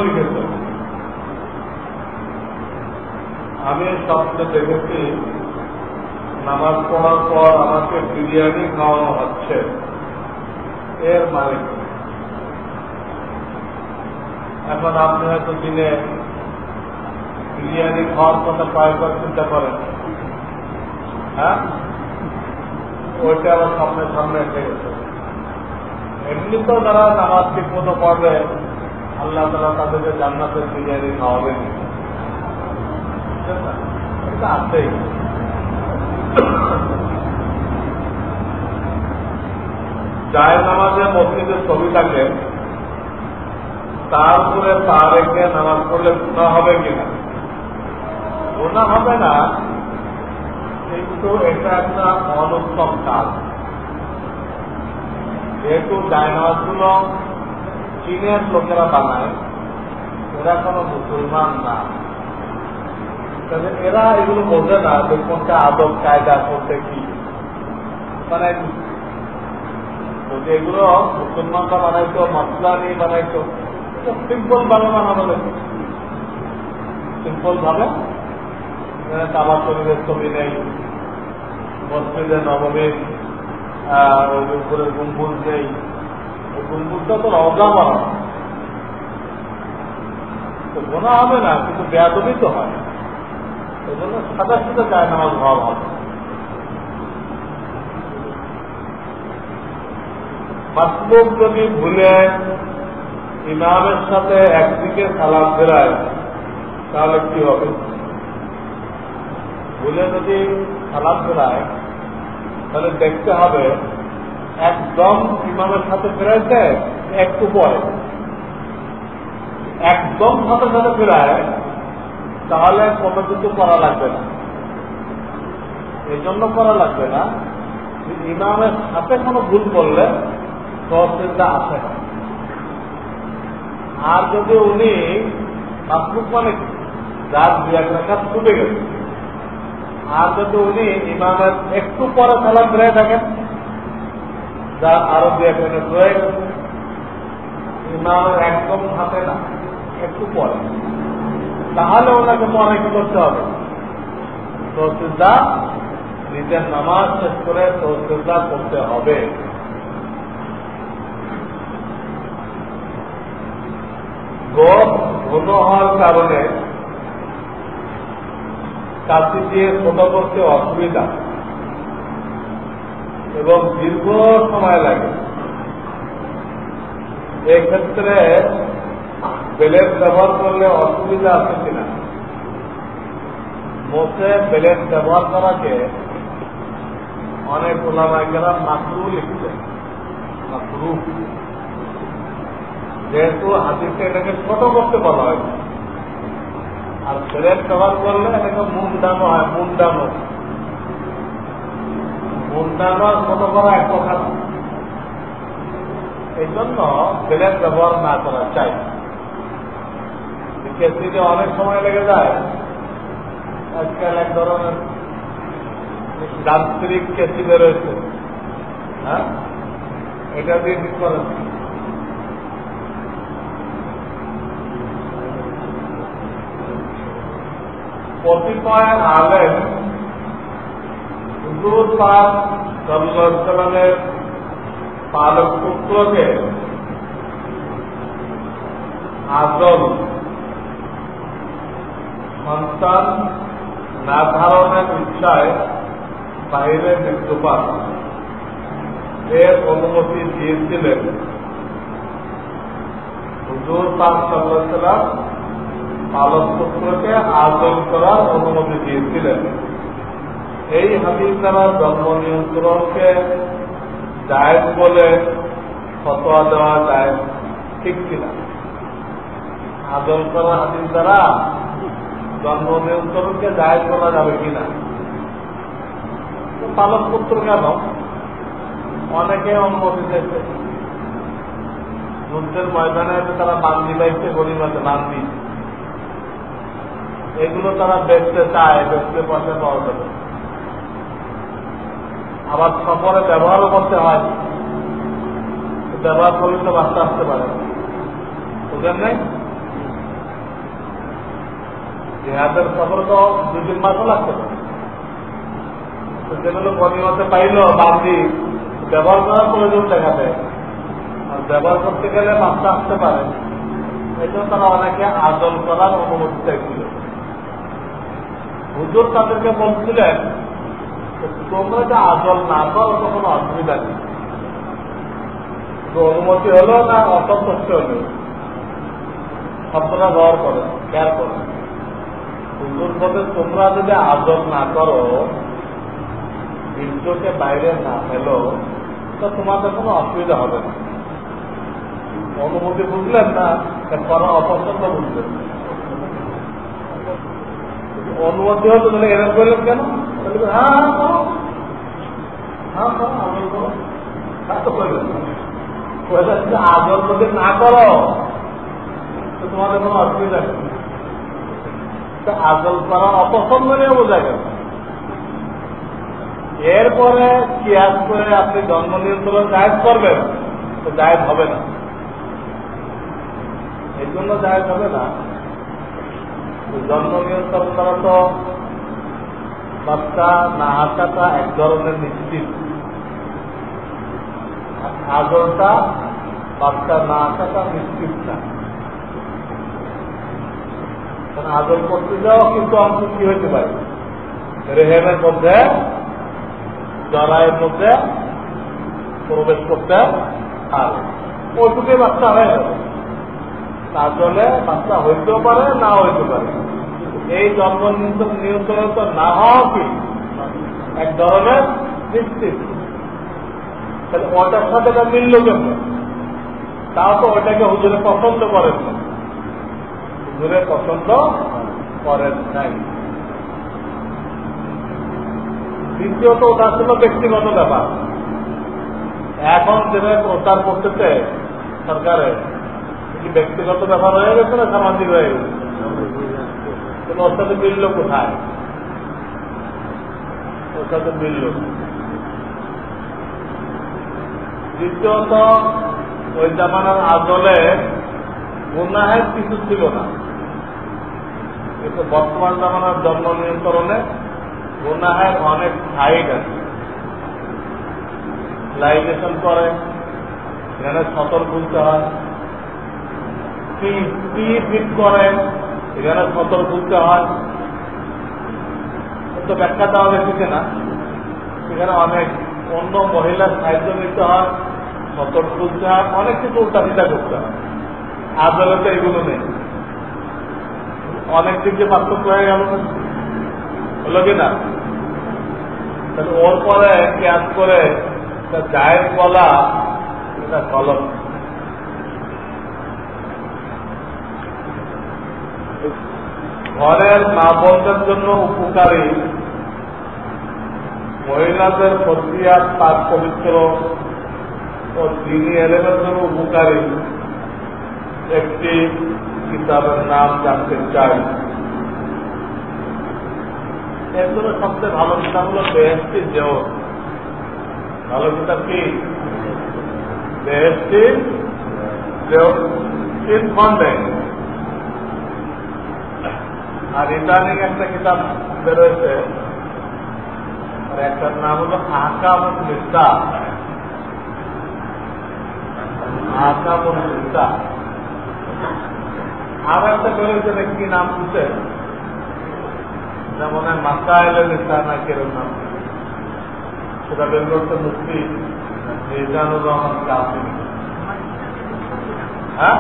লিখেছে, আমি স্বপ্নে দেখেছি নামাজ পড়ার পর আমাকে বিরিয়ানি খাওয়ানো হচ্ছে, এর মানে এখন আপনি হয়তো দিনে বিরিয়ানি খাওয়ার কথা কয়েকবার চিন্তা করেন, হ্যাঁ, ওইটা আবার সামনে সামনে এসে গেছে। এমনিতেও যারা নামাজ ঠিক মতো পড়বে আল্লাহ তাআলা তাদেরকে জান্নাতের বিরিয়ানি খাওয়াবেন, এটা আছেই। যায় নামাজে মসজিদের ছবি থাকে, তার উপরে পা রেখে নামাজ পড়লে গুনাহ হবে কিনা? গুনাহ হবে না, কিন্তু এটা একটা অনুত্তম কাজ। যেহেতু জায়নামাজগুলো চীনের লোকেরা বানায়, এরা কোনো মুসলমান না, এরা এগুলো বোঝে না যে কোনটা আদব কায়দা করতে কি মানে যদি এগুলো মুসলমানরা বানাইতো, মশলা নিয়ে বানাইতো, সিম্পল ভাবে বানানো যেত, সিম্পল ভাবে। কাবা শরীরের ছবি নেই, মসজিদে নবমীর উপরে গম্বুজ নেই, ওই গম্বুজটা তো রওজা বানানো, তো গোনা হবে না, কিন্তু বেয়াদবি তো হয়। এই জন্য সাদা সাদা যায় নামাজ ভাব হবে। মাসলুক যদি ভুলে ইমামের সাথে একদিকে সালাম ফেরায় তাহলে কি হবে? ভুলে যদি সালাম ফেরায় তাহলে দেখতে হবে একদম ইমামের সাথে ফেরাইছে একটু পরে, একদম সাথে সাথে ফেরায় তাহলে কোনো কিছু করা লাগবে না। এই জন্য করা লাগবে না, ইমামের সাথে কোনো ভুল করলে সহজতা আসে না। আর যদি উনি মাসলুক মানে যার দুই এক রাকাত ছুটে গেছে, আর যদি উনি ইমামের একটু পরে সালাম ফিরে থাকেন, যার আরো দুই এক রাকাত রয়ে গেছে, ইমামের একদম হাতে না একটু পরে, তাহলে ওনাকে পরে কি করতে হবে? তৌসিদা, নিজের নামাজ শেষ করে তৌসিদা করতে হবে। গোপ ঘন হওয়ার কারণে কাশি দিয়ে ছোটো করতে অসুবিধা এবং দীর্ঘ সময় লাগে। এক্ষেত্রে বেলেট ব্যবহার করলে অসুবিধা আছে কিনা? মোটে বেলেট ব্যবহার করাকে অনেক ওলামায়ে কেরাম মাকরুহ লিখছে, মাকরুহ, যেহেতু হাদিসে এটাকে ছোট করতে বলা হয়। আর বেলেট ব্যবহার করলে এটাকে মুন্ডানো হয়, মুন্ডানো, মুন্ডানো ছোট করা এক কথা। এই জন্য বেলেট ব্যবহার না করা চাই। কেসিতে অনেক সময় লেগে যায়, আজকাল এক ধরনের যান্ত্রিক কেসি বেরোয়েছে, হ্যাঁ, এটা দিয়ে ঠিক করেন। কতিপয় আলেম হুজুর পাক সাল্লাল্লাহু আলাইহি ওয়াসাল্লামের পালক পুত্রকে আজল সন্তান না ধারণের ইচ্ছায় বাইরে মৃত্যুপাত এর অনুমতি দিয়েছিলেন। হুজুর পাক সাল্লাল্লাহু আলাইহি ওয়াসাল্লাম পালক পুত্রকে আজল করার অনুমতি দিয়েছিলেন। এই হাদিস দ্বারা জন্ম নিয়ন্ত্রণকে জায়েজ বলে ফতোয়া দেওয়া যায়, ঠিক কিনা? আজল করা হাদিস দ্বারা জন্ম নিয়ন্ত্রণকে জায়েজ করা যাবে কিনা? পালক পুত্র কেন? অনেকে অনুমতি দিয়েছে। যুদ্ধের ময়দানে তারা বান্দি পাইছে, গরিমাতে বান্দি, এগুলো তারা বেচতে চায়, বেচতে পয়সা পাওয়া যাবে। আবার সফরে ব্যবহারও করতে হয়, ব্যবহার করলে তো বাচ্চা আসতে পারে, বুঝলেন নাই? জেহাদের সফর তো 2-3 মাসও লাগতে পারে। যেগুলো গনিমতে পাইল বান্দি ব্যবহার করার প্রয়োজন দেখা দেয়, আর ব্যবহার করতে গেলে বাচ্চা আসতে পারে, এই জন্য তারা অনেকে আদল করার অনুমতি চাইছিল। হুজুর তাদেরকে বলছিলেন তোমরা যে আদল না করো তো কোনো অসুবিধা নেই, অনুমতি হলো না অসন্তুষ্ট হলো আপনারা ব্যবহার করেন, খেয়াল করেন। হুজুর বলতে তোমরা যদি আদল না করো, বিদ্যুৎকে বাইরে না ফেলো, তো তোমাদের কোনো অসুবিধা হবে না। অনুমতি বুঝলেন না, করা অপছন্দ বুঝলেন। অনুমতি হতো তাহলে এরকম করলেন কেন? হ্যাঁ করো, হ্যাঁ করো, আদল করো, তা তো করবেন না। আদল যদি না করো তো তোমাদের কোনো অসুবিধা নেই। আদল করা অপছন্দ নিয়ে বোঝা গেল। এরপরে কিয়াস করে আপনি জন্ম নিয়ন্ত্রণ জায়েজ করবেন, তো জায়েজ হবে না। এই জন্য জায়েজ হবে না, জন্ম নিয়ন্ত্রণ করা তো বাচ্চা না আসাটা এক ধরনের নিশ্চিত, আদলটা বাচ্চা না আসাটা নিশ্চিত না। কারণ আদল করতে যাও কিন্তু অংশ কি হইতে পারে, রেহেমের মধ্যে জরায়ের মধ্যে প্রবেশ করতে পারে, ওইটুকুই বাচ্চা হয়ে যাবে। আসলে বাচ্চা হইতেও পারে, না হইতে পারে। এই জন্ম নিয়ন্ত্রণ তো না হওয়া কি এক ধরনের নিশ্চিত। তাহলে ওটার সাথে এটা মিলল কেন? তাও তো ওটাকে হুজুরে পছন্দ করেন না, হুজুরে পছন্দ করেন নাই। দ্বিতীয়ত ওটা ছিল ব্যক্তিগত ব্যাপার। এখন যেভাবে প্রচার করতেছে সরকারে, ব্যক্তিগত ব্যাপার হয়ে গেছে না সামাজিক হয়ে গেছে? ওর সাথে মিলল কোথায়? ওর সাথে মিলল। দ্বিতীয়ত ওই জামানার আদলে গুনাহের কিছু ছিল না, কিন্তু বর্তমান জামানার জন্ম নিয়ন্ত্রণে গুনাহের অনেক সাইড আছে। লাইজেশন করে, এখানে সতর্ক হতে হয়। কি ফিট করে, এখানে সতর্ক হতে হয়। তো ব্যাখ্যা দেওয়া গেছে না, এখানে অনেক অন্য মহিলার সাহায্য নিতে হয়, সতর্ক হতে হয়, অনেক কিছু উল্টাপিটা করতে হয়। আদালতে এগুলো নেই, অনেক দিক যে পার্থক্য হয়ে গেল হলো কিনা? তাহলে ওর পরে ক্যাস করে জায়েজ বলা এটা গলত। ঘরের মা বোনদের জন্য উপকারী, মহিলাদের ফজিলাত পাক পবিত্র ও দ্বীনি এলেমের জন্য উপকারী একটি কিতাবের নাম জানতে চাই। এর জন্য সবচেয়ে ভালো কিতাব হল বেহেশতি জেওর। ভালো কিতাব কি? বেহেশতি জেওর তিন খন্ডে। আর রিটার্নিং একটা কিতাব বেরোয়েছে, আর একটার নাম হল আহকামুন নিসা। আহকামুন নিসা। আর একটা বেরোয়েছে, কি নাম দিচ্ছে, যেমন মাসাইল নিসা না কেরম নাম, সেটা বের করতে মুফতি মিজানুর রহমান কাসিম। হ্যাঁ,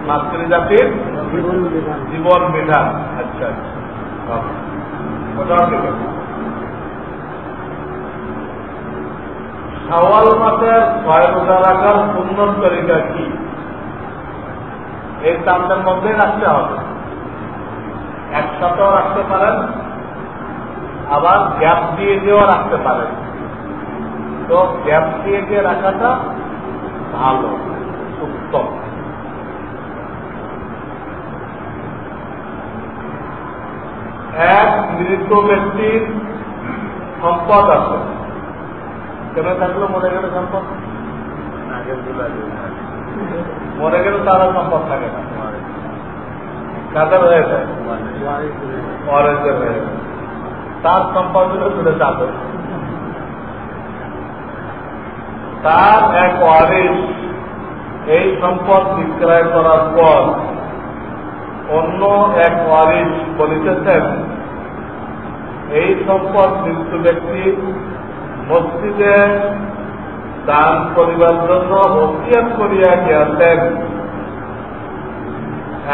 মাতৃজাতির জীবন বিধান। আচ্ছা, শাওয়াল মাসের 6 রোজা রাখার সুন্নত তরিকা কি? এই চারটার মধ্যে রাখতে হবে। একসাথেও রাখতে পারেন, আবার গ্যাপ দিয়ে দিয়েও রাখতে পারেন। তো গ্যাপ দিয়ে দিয়ে রাখাটা ভালো, উত্তম। এক মৃত ব্যক্তির সম্পদ আছে, কেন থাকলো মনে গেলে সম্পদ মরে গেলে তারা সম্পদ থাকে না, কাদের হয়ে যায়, ওয়ারিসের হয়ে যায়। তার সম্পদ হলে তুলে যাবে। তার এক ওয়ারিস এই সম্পদ বিক্রয় করার পর অন্য এক ওয়ারিস বলিতেছেন, এই সম্পদ মৃত্যু ব্যক্তি মসজিদে দান করিবার জন্য ওসিয়ত করিয়া গিয়াছেন।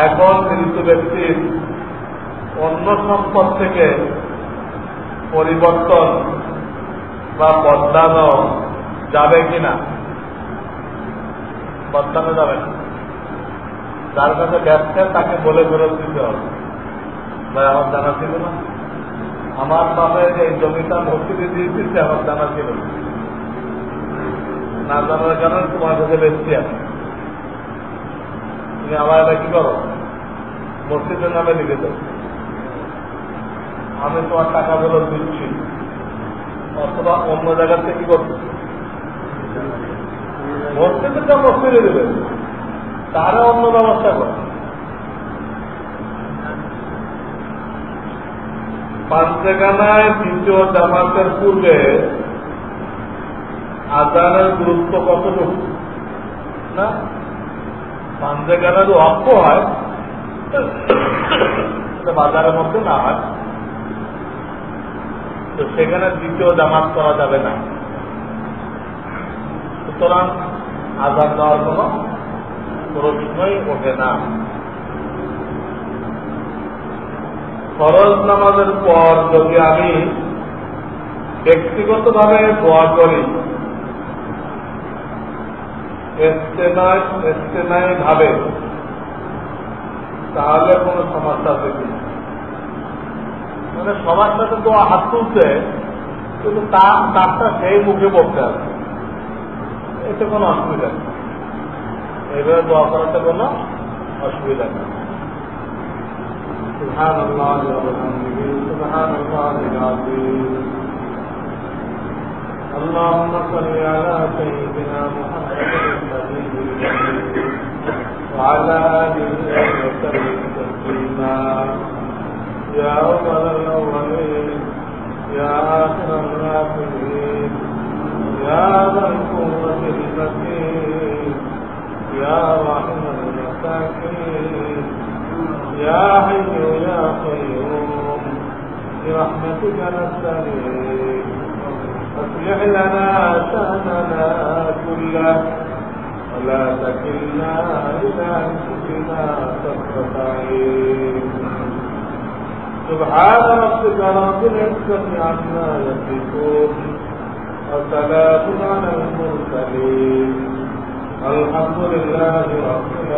এখন মৃত্যু ব্যক্তির অন্য সম্পদ থেকে পরিবর্তন বা বদলানো যাবে কিনা? বদলানো যাবে না। যার কাছে ব্যবসা তাকে বলে ফেরত দিতে হবে, ভাই আমার জানা ছিল না, আমার বাপে যে এই জমিটা মসজিদে দিয়েছে আমার জানা ছিল না, জানার কারণে তোমার কাছে বেশি আছে, তুমি আমার এটা কি করো, মসজিদের নামে লিখে দাও, আমি তোমার টাকা ফেরত দিচ্ছি। অথবা অন্য জায়গার থেকে কি করবে, মসজিদটা মসজিদে দেবে, তারা অন্য ব্যবস্থা করে। পাঁচখানায় দ্বিতীয় জামাতের পূর্বে আজানের গুরুত্ব কতটুকু না? পাঁচখানার অক্ষ হয়, বাজারের মধ্যে না হয়, তো সেখানে দ্বিতীয় জামাত করা যাবে না। সুতরাং আজান দেওয়ার কোন প্রশ্নই ওঠে না। ফরজ নামাজের পর যদি আমি ব্যক্তিগতভাবে দোয়া করি, ইস্তেনাই ভাবে, তাহলে কোন সমস্যা থাকে? মানে সবার সাথে তো হাত তুলছে, কিন্তু তারটা সেই মুখে বলতে হবে, এতে কোনো অসুবিধা নেই। এইভাবে দোয়া করাতে কোনো অসুবিধা নেই। سبحان الله وبحمده سبحان الله العظيم اللهم صل على سيدنا محمد النبي وعلى آله وسلم تسليما يا أول الأولين يا آخر الآخرين يا ذا القوة المتين يا رحم المساكين يا حي يا قيوم برحمتك نستغيث أصلح لنا شأننا كله ولا تكلنا إلى أنفسنا طرفة عين سبحان ربك رب العزة عما يصفون وسلام على المرسلين الحمد لله رب العالمين.